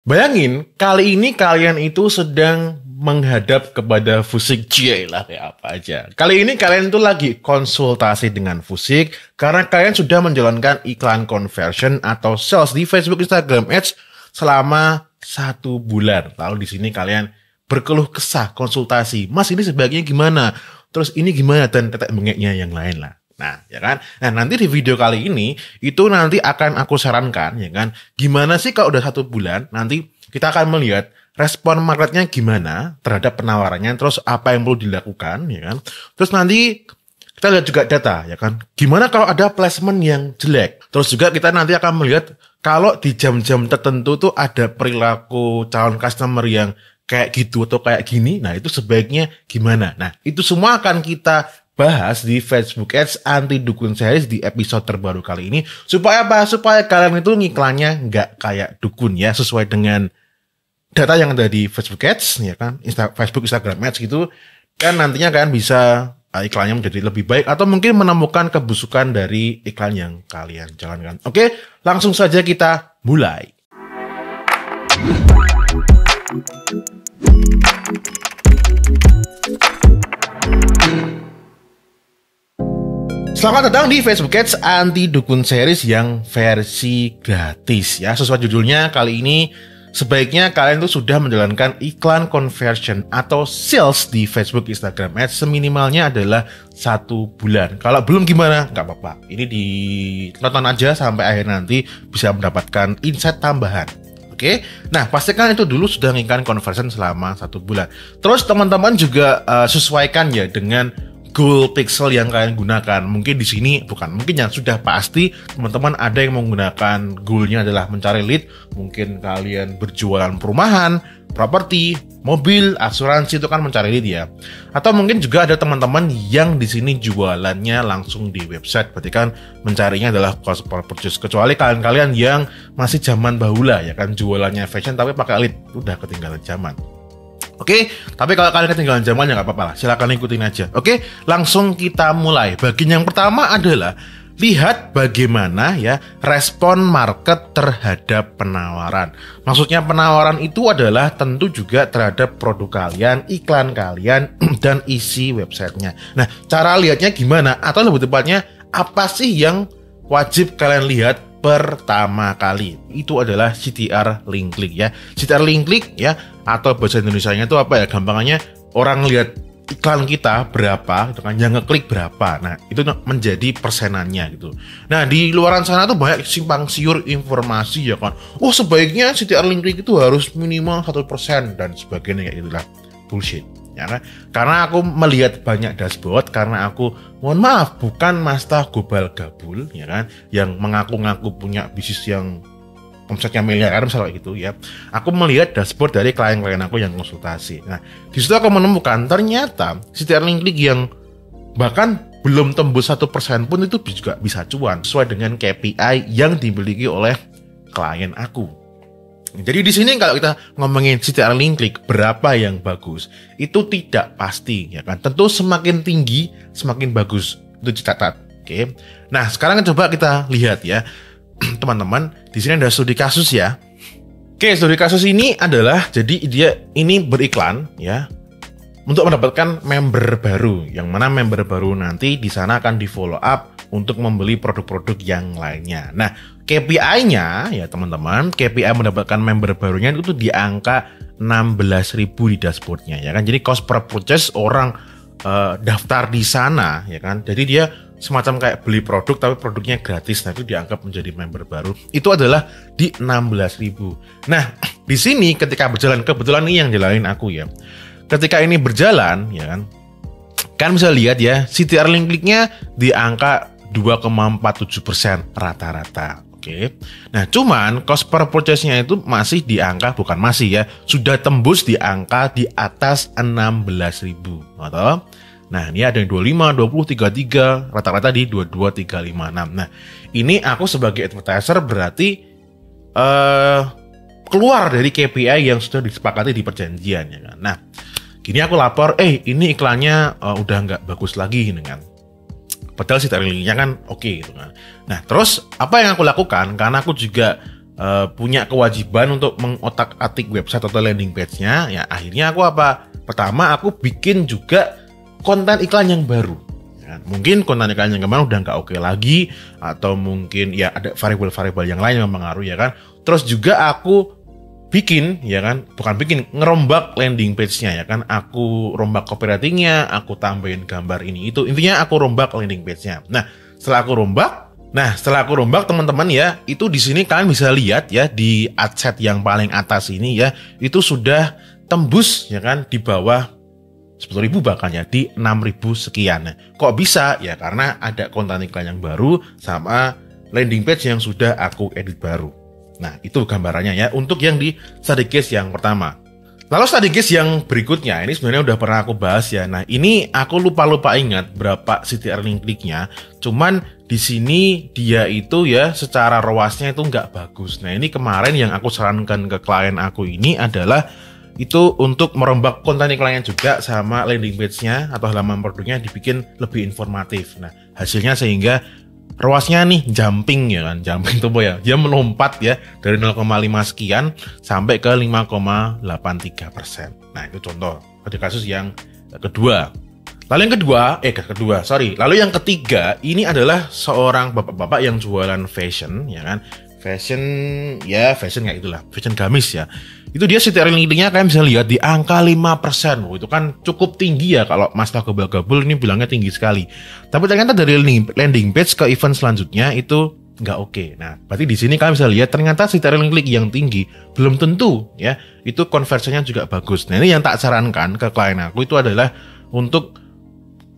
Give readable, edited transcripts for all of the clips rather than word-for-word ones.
Bayangin, kali ini kalian itu sedang menghadap kepada Fusik. Lah kayak apa aja. Kali ini kalian tuh lagi konsultasi dengan Fusik karena kalian sudah menjalankan iklan conversion atau sales di Facebook, Instagram Ads selama 1 bulan. Lalu di sini kalian berkeluh kesah konsultasi. Mas, ini sebaiknya gimana? Terus ini gimana? Dan tetek bengeknya yang lain lah. Nah, ya kan? Nah, nanti di video kali ini, itu nanti akan aku sarankan, ya kan? Gimana sih kalau udah 1 bulan, nanti kita akan melihat respon marketnya gimana terhadap penawarannya, terus apa yang perlu dilakukan, ya kan? Terus nanti kita lihat juga data, ya kan? Gimana kalau ada placement yang jelek? Terus juga kita nanti akan melihat kalau di jam-jam tertentu tuh ada perilaku calon customer yang kayak gitu atau kayak gini, nah itu sebaiknya gimana? Nah, itu semua akan kita bahas di Facebook Ads Anti Dukun Series di episode terbaru kali ini. Supaya apa? Supaya kalian itu ngiklannya nggak kayak dukun ya, sesuai dengan data yang ada di Facebook Ads, ya kan? Facebook, Instagram Ads gitu. Dan nantinya kalian bisa iklannya menjadi lebih baik atau mungkin menemukan kebusukan dari iklan yang kalian jalankan. Oke, langsung saja kita mulai. Selamat datang di Facebook Ads Anti Dukun Series yang versi gratis ya. Sesuai judulnya, kali ini sebaiknya kalian tuh sudah menjalankan iklan conversion atau sales di Facebook, Instagram Ads seminimalnya adalah 1 bulan. Kalau belum gimana? Nggak apa-apa. Ini ditonton aja sampai akhir nanti bisa mendapatkan insight tambahan. Oke, nah pastikan itu dulu sudah ngiklan conversion selama 1 bulan. Terus teman-teman juga sesuaikan ya dengan goal pixel yang kalian gunakan. Mungkin di sini yang sudah pasti teman-teman ada yang menggunakan goalnya adalah mencari lead. Mungkin kalian berjualan perumahan, properti, mobil, asuransi, itu kan mencari lead ya. Atau mungkin juga ada teman-teman yang di sini jualannya langsung di website. Berarti kan mencarinya adalah cost per purchase. Kecuali kalian yang masih zaman bahula ya kan, jualannya fashion tapi pakai lead, udah ketinggalan zaman. Oke, tapi kalau kalian ketinggalan zaman ya nggak apa-apa lah, silakan ikutin aja. Oke, langsung kita mulai. Bagian yang pertama adalah lihat bagaimana ya respon market terhadap penawaran. Maksudnya penawaran itu adalah tentu juga terhadap produk kalian, iklan kalian, dan isi websitenya. Nah, cara lihatnya gimana? Atau lebih tepatnya, apa sih yang wajib kalian lihat pertama kali? Itu adalah CTR link click ya. CTR link click ya, atau bahasa Indonesianya itu apa ya, gampangannya orang lihat iklan kita berapa gitu kan, yang ngeklik berapa. Nah, itu menjadi persenannya gitu. Nah, di luaran sana tuh banyak simpang siur informasi ya kan. Oh, sebaiknya CTR link click itu harus minimal 1% dan sebagainya, kayak gitulah. Bullshit. Ya kan? Karena aku melihat banyak dashboard, karena aku mohon maaf bukan Master Gobal Gabul ya kan, yang mengaku-ngaku punya bisnis yang omsetnya miliaran misalnya gitu ya. Aku melihat dashboard dari klien-klien aku yang konsultasi. Nah, di situ aku menemukan ternyata CTR link click yang bahkan belum tembus 1% pun itu juga bisa cuan sesuai dengan KPI yang dimiliki oleh klien aku. Jadi di sini kalau kita ngomongin CTR link click berapa yang bagus, itu tidak pasti ya kan. Tentu semakin tinggi semakin bagus, itu dicatat. Oke. Nah, sekarang coba kita lihat ya. Teman-teman, di sini ada studi kasus ya. Oke, studi kasus ini adalah jadi dia ini beriklan ya untuk mendapatkan member baru, yang mana member baru nanti di sana akan di follow up untuk membeli produk-produk yang lainnya. Nah, KPI-nya ya teman-teman, KPI mendapatkan member barunya itu di angka 16.000 di dashboardnya ya kan. Jadi cost per purchase orang daftar di sana ya kan. Jadi dia semacam kayak beli produk tapi produknya gratis. Nah, itu dianggap menjadi member baru. Itu adalah di 16.000. Nah, di sini ketika berjalan, kebetulan ini yang jalanin aku ya. Ketika ini berjalan ya kan bisa lihat ya, CTR link click-nya di angka 2,47% rata-rata. Oke. Nah, cuman cost per purchase-nya itu masih di angka, bukan masih ya, sudah tembus di angka di atas 16.000. Atau nah, ini ada yang 25, 20, 33, rata-rata di 22, 356. Nah, ini aku sebagai advertiser berarti keluar dari KPI yang sudah disepakati di perjanjian ya kan. Nah, gini aku lapor, ini iklannya udah nggak bagus lagi gitu kan. Padahal si tarilingnya kan oke gitu kan. Nah, terus apa yang aku lakukan? Karena aku juga punya kewajiban untuk mengotak-atik website atau landing page-nya, ya akhirnya aku apa? Pertama aku bikin juga konten iklan yang baru. Ya, mungkin konten iklan yang kemarin udah nggak oke lagi, atau mungkin ya ada variabel-variabel yang lain yang mempengaruhi ya kan. Terus juga aku bikin ya kan, bukan bikin, ngerombak landing page-nya ya kan. Aku rombak copywriting-nya, aku tambahin gambar ini itu. Intinya aku rombak landing page-nya. Nah, setelah aku rombak teman-teman ya, itu di sini kalian bisa lihat ya di adset yang paling atas ini ya, itu sudah tembus ya kan di bawah 10.000 bahkan ya, di 6.000 sekian. Kok bisa? Ya karena ada konten iklan yang baru sama landing page yang sudah aku edit baru. Nah, itu gambarannya ya untuk yang di study case yang pertama. Lalu study case yang berikutnya, ini sebenarnya udah pernah aku bahas ya. Nah, ini aku lupa ingat berapa CTR link kliknya. Cuman di sini dia itu ya secara ROAS-nya itu nggak bagus. Nah, ini kemarin yang aku sarankan ke klien aku ini adalah itu untuk merombak konten iklannya juga sama landing page-nya atau halaman produknya dibikin lebih informatif. Nah, hasilnya sehingga ROAS-nya nih jumping ya kan, jumping tuh ya, dia melompat ya dari 0,5 sekian sampai ke 5,83%. Nah itu contoh pada kasus yang kedua. Lalu yang ketiga ini adalah seorang bapak-bapak yang jualan fashion ya kan, fashion kayak itulah, fashion gamis ya. Itu dia CTR linknya kalian bisa lihat di angka 5%. Itu kan cukup tinggi ya, kalau Mas Gabul ini bilangnya tinggi sekali. Tapi ternyata dari landing page ke event selanjutnya itu nggak oke. Nah, berarti di sini kalian bisa lihat ternyata CTR link yang tinggi belum tentu ya itu konversinya juga bagus. Nah, ini yang tak sarankan ke klien aku itu adalah untuk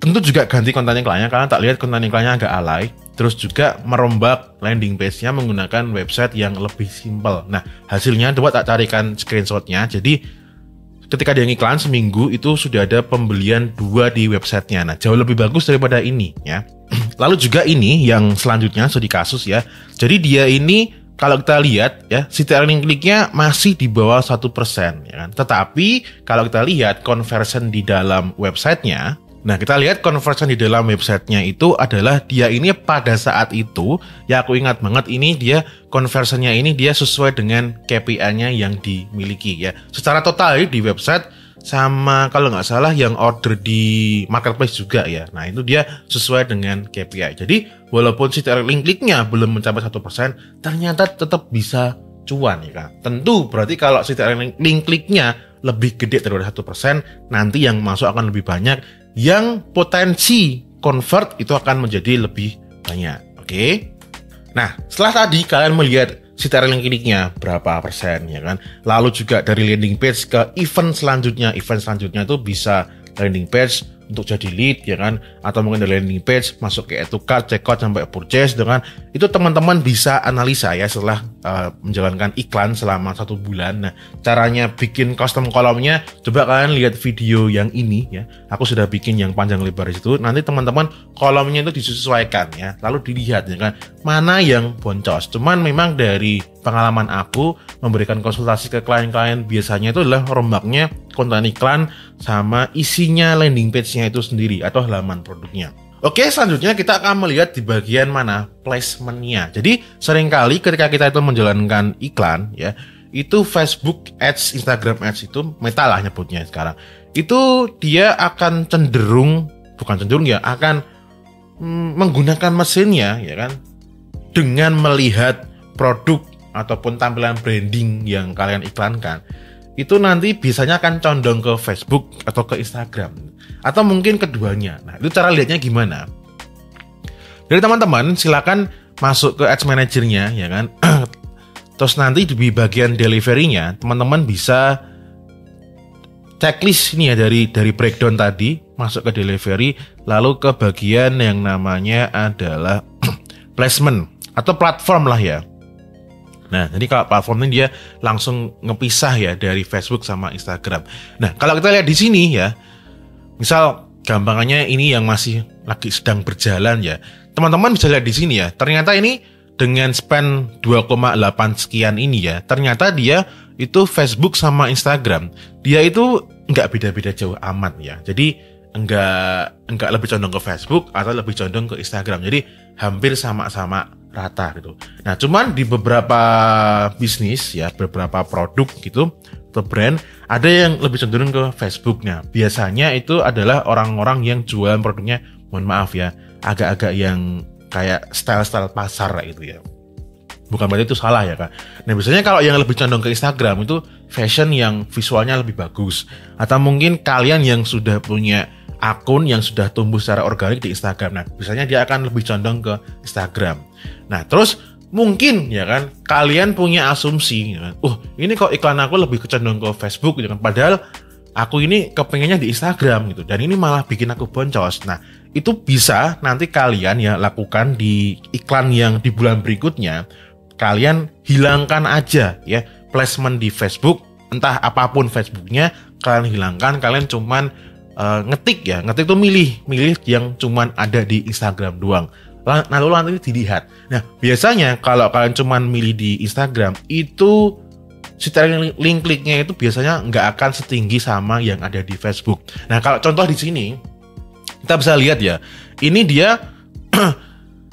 tentu juga ganti konten iklannya, karena tak lihat konten iklannya agak alay. Terus juga merombak landing page-nya menggunakan website yang lebih simpel. Nah, hasilnya coba tak carikan screenshot-nya. Jadi, ketika dia ngiklan seminggu itu sudah ada pembelian 2 di website-nya. Nah, jauh lebih bagus daripada ini ya. Lalu juga ini yang selanjutnya studi kasus ya. Jadi dia ini kalau kita lihat ya, CTR link kliknya masih di bawah 1% ya kan. Tetapi kalau kita lihat conversion di dalam websitenya, nah kita lihat conversion di dalam websitenya itu adalah dia ini pada saat itu, ya aku ingat banget ini dia conversionnya ini dia sesuai dengan KPI-nya yang dimiliki ya. Secara total di website sama kalau nggak salah yang order di marketplace juga ya. Nah itu dia sesuai dengan KPI. Jadi walaupun CTR link kliknya belum mencapai 1%, ternyata tetap bisa cuan ya kan. Tentu berarti kalau CTR link kliknya lebih gede daripada 1%, nanti yang masuk akan lebih banyak, yang potensi convert itu akan menjadi lebih banyak. Oke. Nah, setelah tadi kalian melihat CTR link kliknya berapa persen ya kan. Lalu juga dari landing page ke event selanjutnya itu bisa landing page untuk jadi lead ya kan, atau mungkin dari landing page masuk ke add to cart, checkout sampai purchase dengan itu teman-teman bisa analisa ya setelah menjalankan iklan selama 1 bulan. Nah, caranya bikin custom kolomnya coba kalian lihat video yang ini ya. Aku sudah bikin yang panjang lebar di situ. Nanti teman-teman kolomnya itu disesuaikan ya. Lalu dilihat ya kan mana yang boncos. Cuman memang dari pengalaman aku memberikan konsultasi ke klien-klien biasanya itu adalah rombaknya konten iklan sama isinya landing page-nya itu sendiri atau halaman produknya. Oke, selanjutnya kita akan melihat di bagian mana placement-nya. Jadi seringkali ketika kita itu menjalankan iklan ya, itu Facebook Ads, Instagram Ads itu Meta lah nyebutnya sekarang. Itu dia akan akan menggunakan mesinnya ya kan dengan melihat produk ataupun tampilan branding yang kalian iklankan. Itu nanti biasanya akan condong ke Facebook atau ke Instagram atau mungkin keduanya. Nah, itu cara lihatnya gimana? Jadi teman-teman silakan masuk ke Ads Manager-nya ya kan. Terus nanti di bagian delivery-nya teman-teman bisa checklist ini ya dari breakdown tadi masuk ke delivery lalu ke bagian yang namanya adalah placement atau platform lah ya. Nah, jadi kalau platform ini dia langsung ngepisah ya dari Facebook sama Instagram. Nah, kalau kita lihat di sini ya, misal gampangannya ini yang masih lagi sedang berjalan ya, teman-teman bisa lihat di sini ya, ternyata ini dengan spend 2,8 sekian ini ya, ternyata dia itu Facebook sama Instagram, dia itu nggak beda-beda jauh amat ya. Jadi enggak lebih condong ke Facebook atau lebih condong ke Instagram. Jadi hampir sama-sama rata gitu. Nah, cuman di beberapa bisnis ya, beberapa produk gitu, atau brand, ada yang lebih cenderung ke Facebooknya. Biasanya itu adalah orang-orang yang jualan produknya, mohon maaf ya, agak-agak yang kayak style-style pasar gitu ya. Bukan berarti itu salah ya Kak. Nah, biasanya kalau yang lebih condong ke Instagram itu fashion yang visualnya lebih bagus. Atau mungkin kalian yang sudah punya akun yang sudah tumbuh secara organik di Instagram. Nah, biasanya dia akan lebih condong ke Instagram. Nah, terus mungkin ya kan, kalian punya asumsi ya kan, ini kok iklan aku lebih condong ke Facebook gitu kan. Padahal aku ini kepengennya di Instagram gitu. Dan ini malah bikin aku boncos. Nah, itu bisa nanti kalian ya lakukan di iklan yang di bulan berikutnya. Kalian hilangkan aja ya placement di Facebook, entah apapun Facebooknya, kalian hilangkan, kalian cuman ngetik tuh milih yang cuman ada di Instagram doang. Lalu nanti dilihat. Nah, biasanya kalau kalian cuman milih di Instagram, itu secara link kliknya itu biasanya nggak akan setinggi sama yang ada di Facebook. Nah, kalau contoh di sini kita bisa lihat ya, ini dia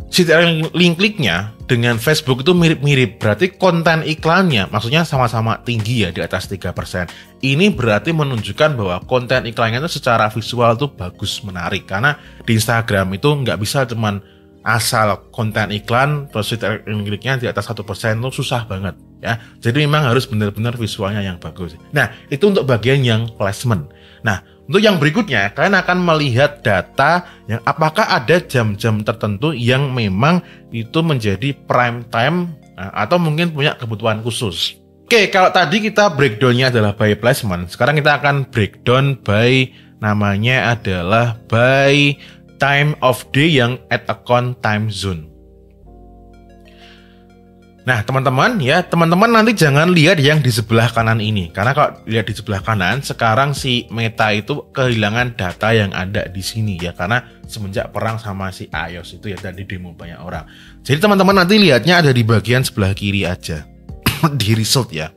secara link kliknya dengan Facebook itu mirip-mirip. Berarti konten iklannya maksudnya sama-sama tinggi ya, di atas 3%. Ini berarti menunjukkan bahwa konten iklannya itu secara visual tuh bagus, menarik. Karena di Instagram itu nggak bisa cuman asal konten iklan terus secara link kliknya di atas 1% itu susah banget ya. Jadi memang harus benar-benar visualnya yang bagus. Nah, itu untuk bagian yang placement. Nah, untuk yang berikutnya, kalian akan melihat data yang apakah ada jam-jam tertentu yang memang itu menjadi prime time atau mungkin punya kebutuhan khusus. Oke, kalau tadi kita breakdown-nya adalah by placement, sekarang kita akan breakdown by, namanya adalah by time of day yang at account time zone. Nah, teman-teman nanti jangan lihat yang di sebelah kanan ini. Karena kalau lihat di sebelah kanan, sekarang si Meta itu kehilangan data yang ada di sini ya. Karena semenjak perang sama si iOS itu ya, dan di demo banyak orang. Jadi teman-teman nanti lihatnya ada di bagian sebelah kiri aja. Di result ya.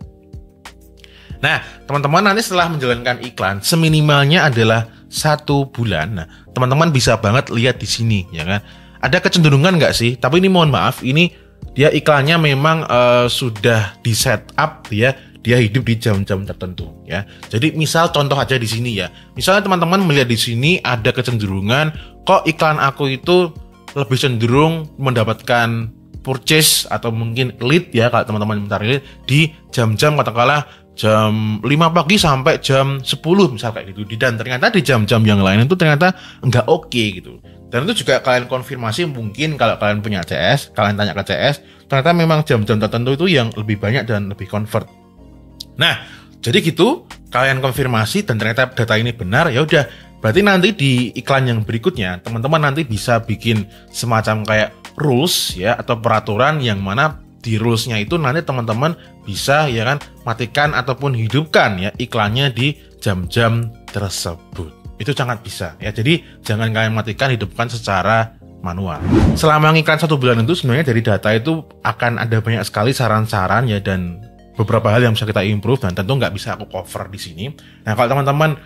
Nah, teman-teman nanti setelah menjalankan iklan, seminimalnya adalah 1 bulan. Nah, teman-teman bisa banget lihat di sini ya kan. Ada kecenderungan nggak sih? Tapi ini mohon maaf, ini dia iklannya memang sudah di setup ya, dia hidup di jam-jam tertentu ya. Jadi misal contoh aja di sini ya. Misalnya teman-teman melihat di sini ada kecenderungan kok iklan aku itu lebih cenderung mendapatkan purchase atau mungkin lead ya, kalau teman-teman mencari lead di jam-jam katakanlah jam 5 pagi sampai jam 10 misal kayak gitu. Dan ternyata di jam-jam yang lain itu ternyata enggak oke gitu. Dan itu juga kalian konfirmasi, mungkin kalau kalian punya CS, kalian tanya ke CS, ternyata memang jam-jam tertentu itu yang lebih banyak dan lebih convert. Nah, jadi gitu, kalian konfirmasi dan ternyata data ini benar, ya udah. Berarti nanti di iklan yang berikutnya, teman-teman nanti bisa bikin semacam kayak rules ya, atau peraturan yang mana di rules-nya itu nanti teman-teman bisa ya kan matikan ataupun hidupkan ya iklannya di jam-jam tersebut. Itu sangat bisa ya. Jadi jangan kalian matikan, hidupkan secara manual. Selama ngiklan 1 bulan itu sebenarnya dari data itu akan ada banyak sekali saran-saran ya, dan beberapa hal yang bisa kita improve, dan tentu nggak bisa aku cover di sini. Nah, kalau teman-teman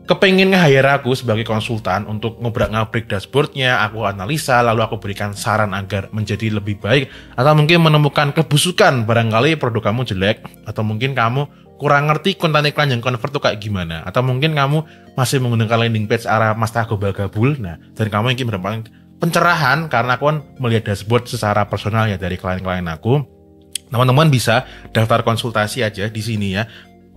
kepengen nge-hire aku sebagai konsultan untuk ngobrak-ngabrik dashboardnya, aku analisa, lalu aku berikan saran agar menjadi lebih baik, atau mungkin menemukan kebusukan, barangkali produk kamu jelek, atau mungkin kamu kurang ngerti konten iklan yang convert tuh kayak gimana, atau mungkin kamu masih menggunakan landing page arah Masta Gobal-Gabul, nah, dan kamu ingin mendapatkan pencerahan karena aku kan melihat dashboard secara personal ya dari klien-klien aku, teman-teman bisa daftar konsultasi aja di sini ya.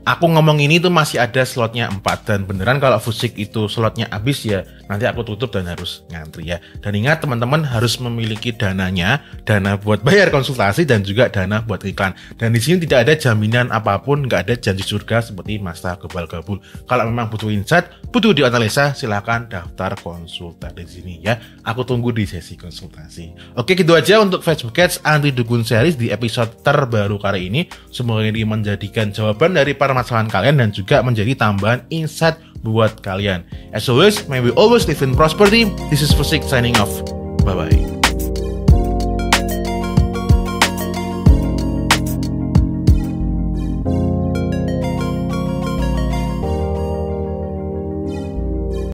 Aku ngomong ini tuh masih ada slotnya 4, dan beneran kalau Fusik itu slotnya habis ya nanti aku tutup dan harus ngantri ya. Dan ingat teman-teman harus memiliki dananya, dana buat bayar konsultasi dan juga dana buat iklan. Dan di sini tidak ada jaminan apapun, nggak ada janji surga seperti Masta Gobal-Gabul. Kalau memang butuh insight, butuh dianalisa, silahkan daftar konsultan di sini ya. Aku tunggu di sesi konsultasi. Oke, gitu aja untuk Facebook Ads Anti Dukun Series di episode terbaru kali ini. Semoga ini menjadikan jawaban dari para permasalahan kalian dan juga menjadi tambahan insight buat kalian. As always, may we always live in prosperity. This is Fusik signing off. Bye-bye.